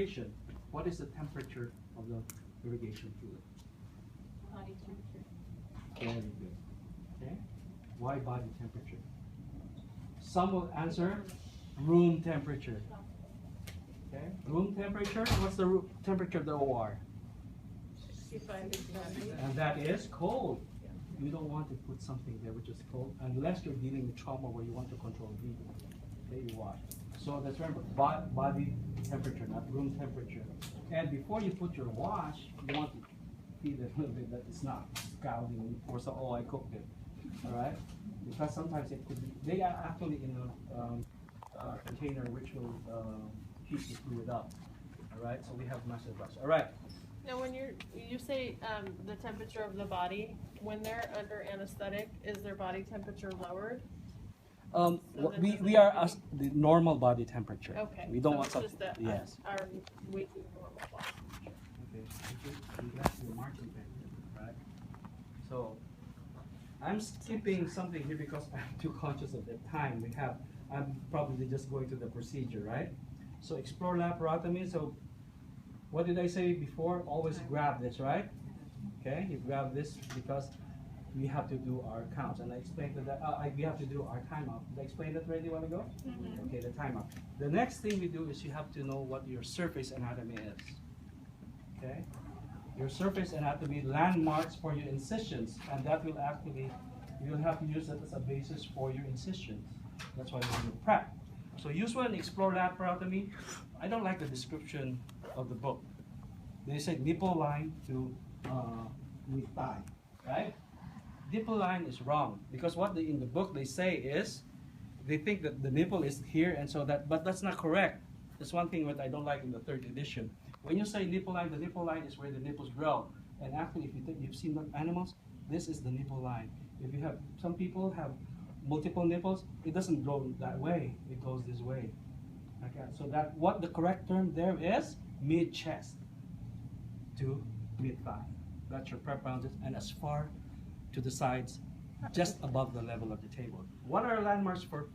irrigation. What is the temperature of the irrigation fluid? Body temperature. Very good. Okay. Why body temperature? Some will answer room temperature. Okay. Room temperature. What's the temperature of the OR? 65 degrees. And that is cold. You don't want to put something there which is cold unless you're dealing with trauma where you want to control bleeding. Okay, you wash. So that's remember body temperature, not room temperature. And before you put your wash, you want to feel it a little bit that it's not scalding or so. Oh, I cooked it. All right, because sometimes it could be. They are actually in a container which will heat the fluid up. All right, so we have massive brush. All right. Now, when you say the temperature of the body, when they're under anesthetic, is their body temperature lowered? We are the normal body temperature. Okay. We don't so want it's something. just that Yes. our weekly normal body. Okay. That's the marching band, right? So I'm skipping something here because I'm too conscious of the time we have. I'm probably just going to the procedure, right? So explore laparotomy. So what did I say before? Always grab this, right? Okay, you grab this because we have to do our counts. And I explained that we have to do our timeout. Did I explain that already a while ago? Mm-hmm. Okay, the timeout. The next thing we do is you have to know what your surface anatomy is. Okay? Your surface anatomy landmarks for your incisions, and that will actually, you'll have to use that as a basis for your incisions. That's why we do prep. So usually in explore laparotomy, I don't like the description of the book. They say nipple line to mid thigh, right? Nipple line is wrong because what in the book they say is they think that the nipple is here and so that, but that's not correct. That's one thing that I don't like in the 3rd edition. When you say nipple line, the nipple line is where the nipples grow. And actually, if you've seen the animals, this is the nipple line. If you have, some people have multiple nipples, it doesn't grow that way. It goes this way. Okay, so that what the correct term there is mid chest to mid thigh. That's your prep boundaries, and as far to the sides, just above the level of the table. What are landmarks for?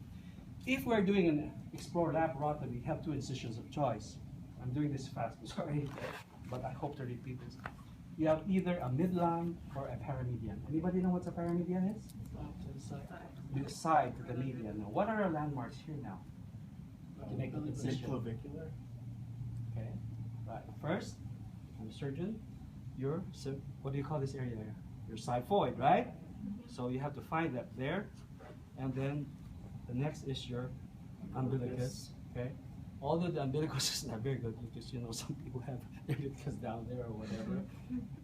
If we're doing an explore laparotomy, we have 2 incisions of choice. I'm doing this fast, sorry, but I hope to repeat this. You have either a midline or a paramedian. Anybody know what a paramedian is? The side to the median. Now, what are our landmarks here now? To make an incision. Clavicular. Okay, right. First, I'm a surgeon. What do you call this area there? Your xiphoid, right? So you have to find that there, and then the next is your umbilicus. Okay. Although the umbilicus is not very good because some people have their umbilicus down there or whatever,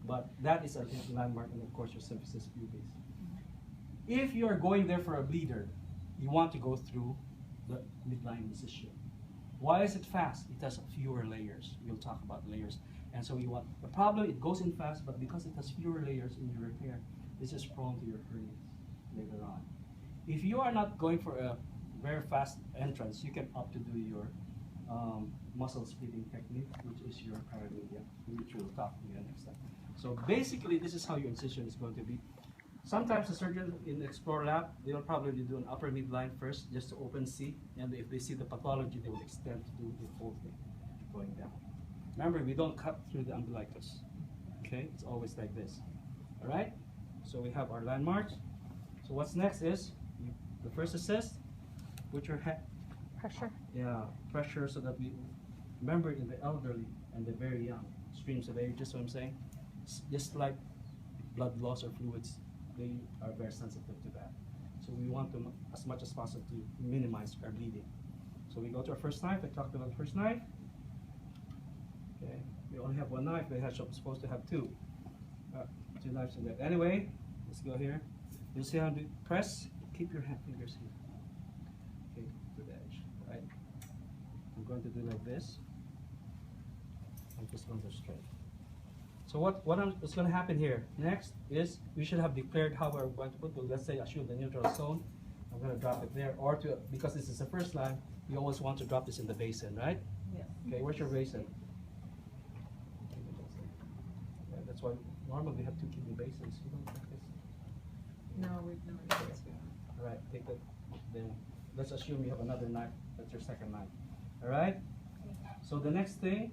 but that is a landmark, and of course your symphysis pubis. If you are going there for a bleeder, you want to go through the midline incision. Why is it fast? It has fewer layers. We'll talk about layers. And so you want, the problem, it goes in fast, but because it has fewer layers in your repair, this is prone to your hernias later on. If you are not going for a very fast entrance, you can opt to do your muscle splitting technique, which is your paramedian, which we'll talk about next time. So basically, this is how your incision is going to be. Sometimes the surgeon in the Explore Lab, they will probably do an upper midline first, just to open C, and if they see the pathology, they will extend to do the whole thing going down. Remember, we don't cut through the umbilicus. Okay, it's always like this. All right. So we have our landmarks. So what's next is the first assist. Put your head. Pressure. Yeah, pressure, so that we remember in the elderly and the very young streams of age. Just what I'm saying. Just like blood loss or fluids, they are very sensitive to that. So we want to, as much as possible, to minimize our bleeding. So we go to our first knife. I talked about the first knife. Okay, we only have 1 knife. They are supposed to have 2. 2 knives in there. Anyway, let's go here. You'll see how to press. Keep your fingers here. Okay, to the edge. Right. I'm going to do like this. I'm just going to straight. So what's going to happen here next is we should have declared how we're going to put. Let's say assume the neutral zone. I'm going to drop it there, or to, because this is the first line, you always want to drop this in the basin, right? Yes. Okay, where's your basin? Yeah, that's why normally we have 2 kidney basins. You don't have this. No, we've never done this before. All right, take that. Then let's assume you have another knife. That's your second knife. All right. So the next thing,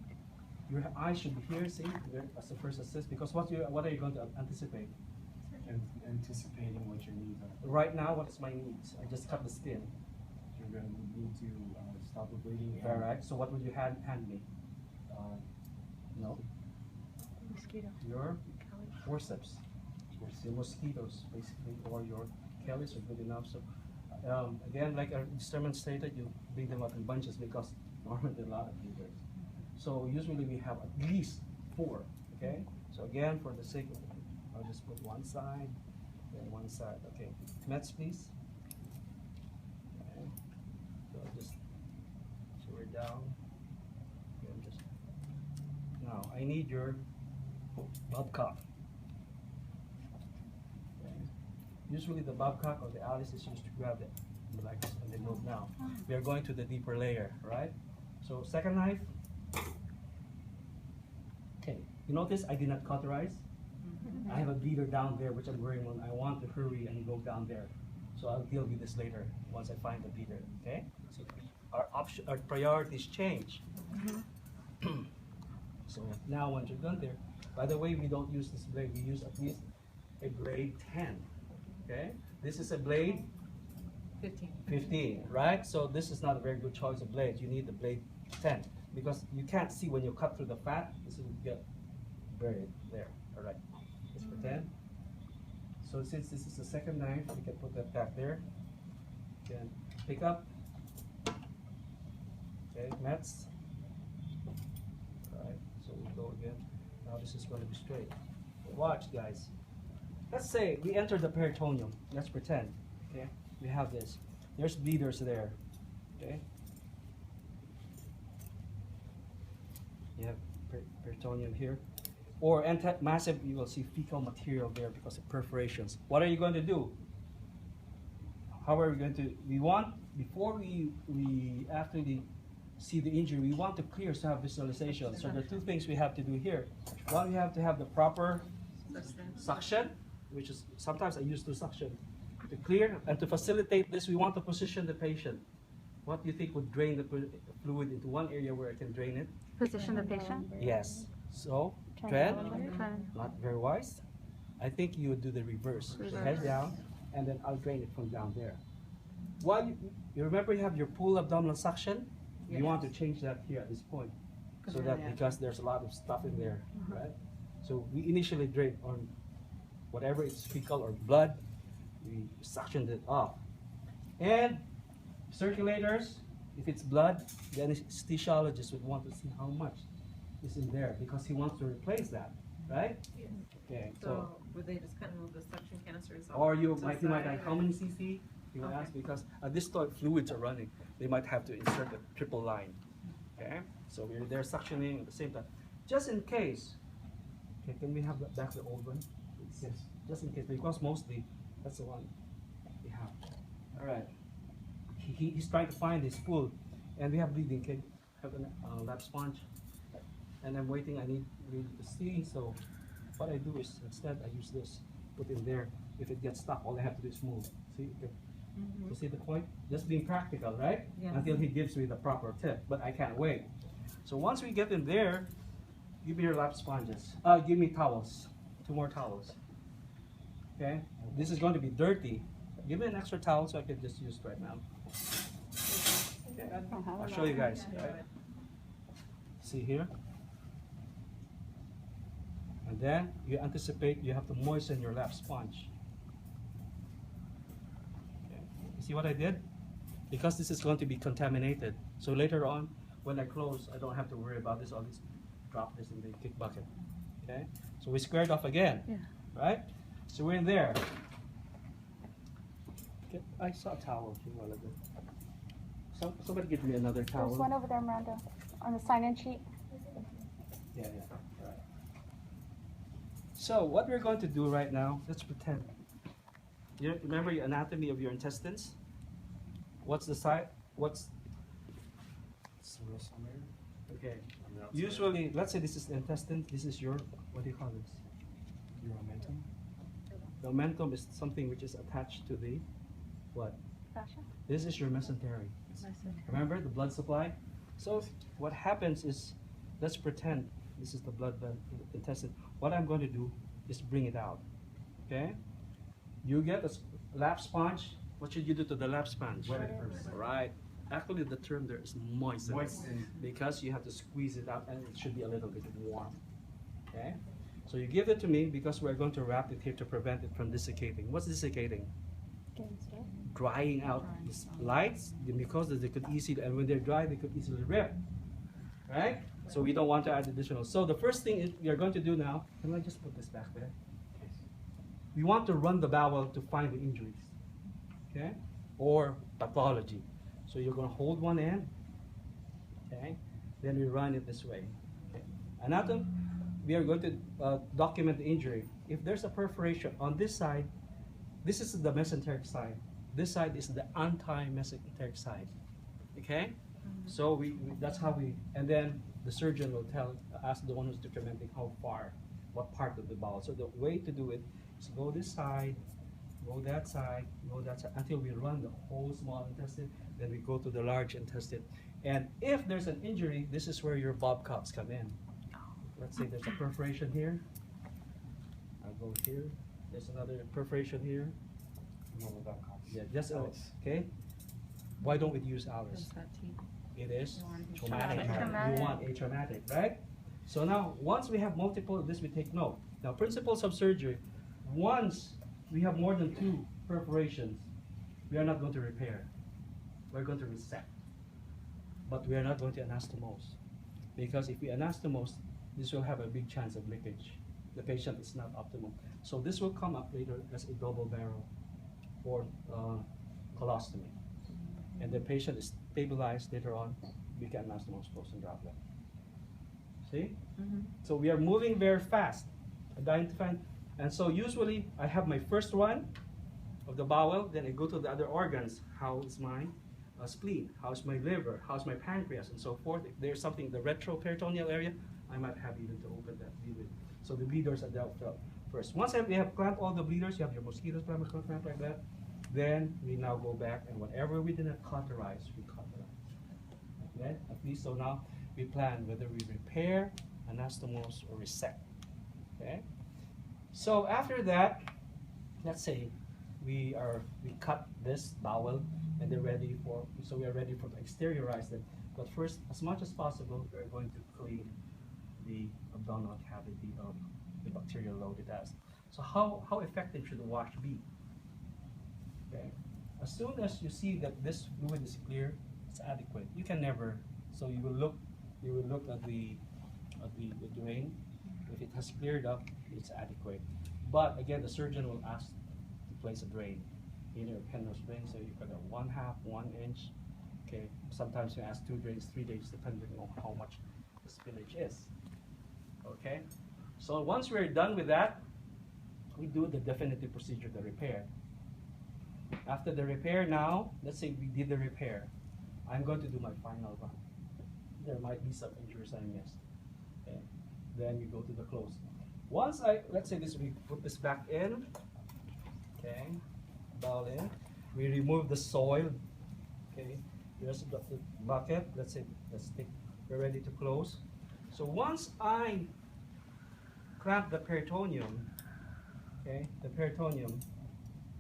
Your eye should be here, see, there, as the first assist, because what are you going to anticipate? Anticipating what your needs are. Right now, what is my needs? I just cut the skin. You're going to need to stop the bleeding. All right, so what would you hand me? No, Mosquito. your forceps. The mosquitoes, basically, or your caries are good enough. So, again, like our instrument stated, you bring them up in bunches because normally there are a lot of bleeders. So usually we have at least 4, okay? So again, for the sake of, I'll just put one side, then one side, okay. Mets, please. Okay. So just, so we're down. Okay, just, now, I need your Babcock. Okay. Usually the Babcock or the Alice is used to grab it, like, and they move now. We are going to the deeper layer, right? So second knife. Okay, you notice I did not cauterize. I have a bleeder down there which I'm worrying on. I want to hurry and go down there. So I'll deal with this later once I find the bleeder, okay? So our priorities change. So now once you're done there, by the way, we don't use this blade, we use at least a blade 10, okay? This is a blade 15, right? So this is not a very good choice of blade. You need the blade 10 because you can't see when you cut through the fat. This will get buried there. All right, let's pretend. So since this is the second knife, we can put that back there. Then pick up. Okay, mats. All right, so we go again. Now this is going to be straight. Watch, guys. Let's say we enter the peritoneum. Let's pretend. Okay, we have this. There's bleeders there. Okay. You have peritoneum here. Or massive, you will see fecal material there because of perforations. What are you going to do? How are we going to, we want, before we after we see the injury, we want to clear to have visualization. So there are 2 things we have to do here. One, we have to have the proper suction, which is, sometimes I use the suction to clear, and to facilitate this, we want to position the patient. What do you think would drain the fluid into one area where I can drain it? Position the patient. Yes. So, tread, not very wise. I think you would do the reverse. So head down, and then I'll drain it from down there. While you remember you have your pull abdominal suction, you want to change that here at this point. So that, because there's a lot of stuff in there, right? So we initially drain on whatever is fecal or blood, we suctioned it off. And circulators, if it's blood, the anesthesiologist would want to see how much is in there because he wants to replace that, right? Yes. Okay, So would they just kind of move the suction canisters off? or you to might the ask side how many cc? You will Okay. ask because at this point fluids are running. They might have to insert a triple line. Okay, so we're there suctioning at the same time, just in case. Okay, can we have back the old one? Yes. Just in case, because mostly that's the one we have. All right. He's trying to find his pool, and we have bleeding. Can have a lap sponge, and I'm waiting. I need really to see. So what I do is instead I use this, put in there. If it gets stuck, all I have to do is move. See, you see the point? Just being practical, right? Yeah. Until he gives me the proper tip, but I can't wait. So once we get in there, give me your lap sponges. Give me towels. 2 more towels. Okay, this is going to be dirty. Give me an extra towel so I can just use it right now. Okay, I'll show you guys. Right? See here? And then you anticipate you have to moisten your lap sponge. Okay. You see what I did? Because this is going to be contaminated. So later on, when I close, I don't have to worry about this. I'll just drop this in the kick bucket. Okay? So we squared off again. Yeah. Right? So we're in there. Okay, I saw a towel a while ago. Somebody give me another towel. There's one over there, Miranda, on the sign-in sheet. Yeah. Right. So what we're going to do right now, let's pretend. You remember your anatomy of your intestines? What's the side? What's okay? Usually, let's say this is the intestine. This is your, what do you call this? Your omentum? The omentum is something which is attached to the what? Fascia. This is your mesentery. Remember the blood supply? So what happens is let's pretend this is the intestine. What I'm going to do is bring it out. Okay? You get a lap sponge. What should you do to the lap sponge? Wet it first. Right. Actually, the term there is moisten. Moisten. Because you have to squeeze it out and it should be a little bit warm. Okay? So you give it to me because we're going to wrap it here to prevent it from desiccating. What's desiccating? Drying out these lights because they could easily, and when they're dry, they could easily rip. Right? So we don't want to add additional. So the first thing is we are going to do now, can I just put this back there? We want to run the bowel to find the injuries. Okay? Or pathology. So you're going to hold one end. Okay? Then we run it this way. Okay. Anatomy, we are going to document the injury. If there's a perforation on this side, this is the mesenteric side. This side is the anti-mesenteric side. Okay? So that's how we, and then the surgeon will ask the one who's documenting how far, what part of the bowel. So the way to do it is go this side, go that side, until we run the whole small intestine, then we go to the large intestine. And if there's an injury, this is where your Bob cups come in. Let's say there's a perforation here. I'll go here. There's another perforation here. Yeah, just Alice. Okay. Why don't we use Alice? It is traumatic. You want a traumatic, right? So now, once we have multiple of this, we take note. Now, principles of surgery. Once we have more than 2 perforations, we are not going to repair. We're going to resect. But we are not going to anastomose. Because if we anastomose, this will have a big chance of leakage. The patient is not optimal. So this will come up later as a double barrel or colostomy. And the patient is stabilized later on, we can anastomose close and droplet. See? So we are moving very fast, identifying. And so usually I have my first run of the bowel, then I go to the other organs. How is my spleen? How's my liver? How's my pancreas? And so forth. If there's something in the retroperitoneal area, I might have even to open that bleed. So the bleeders are dealt with first. Once we have clamped all the bleeders, you have your mosquitoes clamp like that, then we now go back and whatever we didn't cauterize, we cauterize. Okay? At least so now we plan whether we repair, anastomose, or resect. Okay? So after that, let's say we cut this bowel and they're ready for, so we are ready for to exteriorize them. But first, as much as possible, we're going to clean the abdominal cavity of the bacterial load it has. So how effective should the wash be? Okay. As soon as you see that this fluid is clear, it's adequate. You can never, so you will look at the drain. If it has cleared up, it's adequate. But again, the surgeon will ask to place a drain, either a Penrose drain, so you got a 1/2, 1 inch. Okay. Sometimes you ask 2 drains, 3 drains, depending on how much the spillage is. Okay. So once we're done with that, we do the definitive procedure, the repair. After the repair now, let's say we did the repair. I'm going to do my final run. There might be some injuries I missed. Okay. Then we go to the close. Once let's say we put this back in. Okay. Bowel in. We remove the soil. Okay. Here's the bucket. Let's say, we're ready to close. So once I clamp the peritoneum, okay, the peritoneum,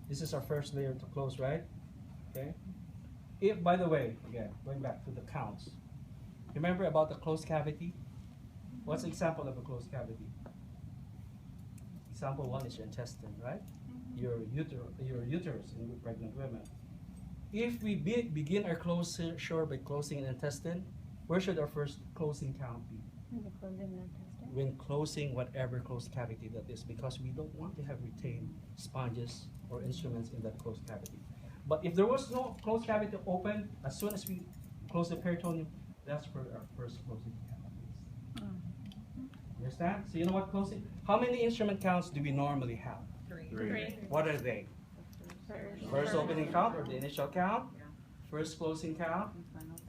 this is our first layer to close, right? Okay. If, by the way, again, going back to the counts, remember about the closed cavity? What's the example of a closed cavity? Example 1 is your intestine, right? Your uterus in pregnant women. If we begin our closure by closing an intestine, where should our first closing count be? When closing whatever closed cavity that is, because we don't want to have retained sponges or instruments in that closed cavity. But if there was no closed cavity open, as soon as we close the peritoneum, that's where our first closing count is. Understand? So you know what closing? How many instrument counts do we normally have? 3. What are they? First opening count or the initial count? Yeah. First closing count?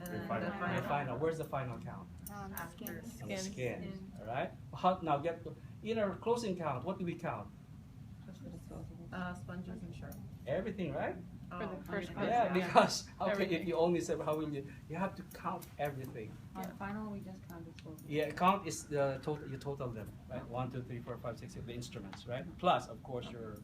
And final. And final. Where's the final count? After On the Skin. skin. All right. Now get in our closing count. What do we count? sponges and sharp. Everything, right? For the Oh, first okay. class. Yeah, because okay, if Everything. you only say how will you have to count everything. On final, we just counted for. Yeah, count is the total. You total them, right? 1, 2, 3, 4, 5, 6, 7, the instruments, right? Plus, of course, your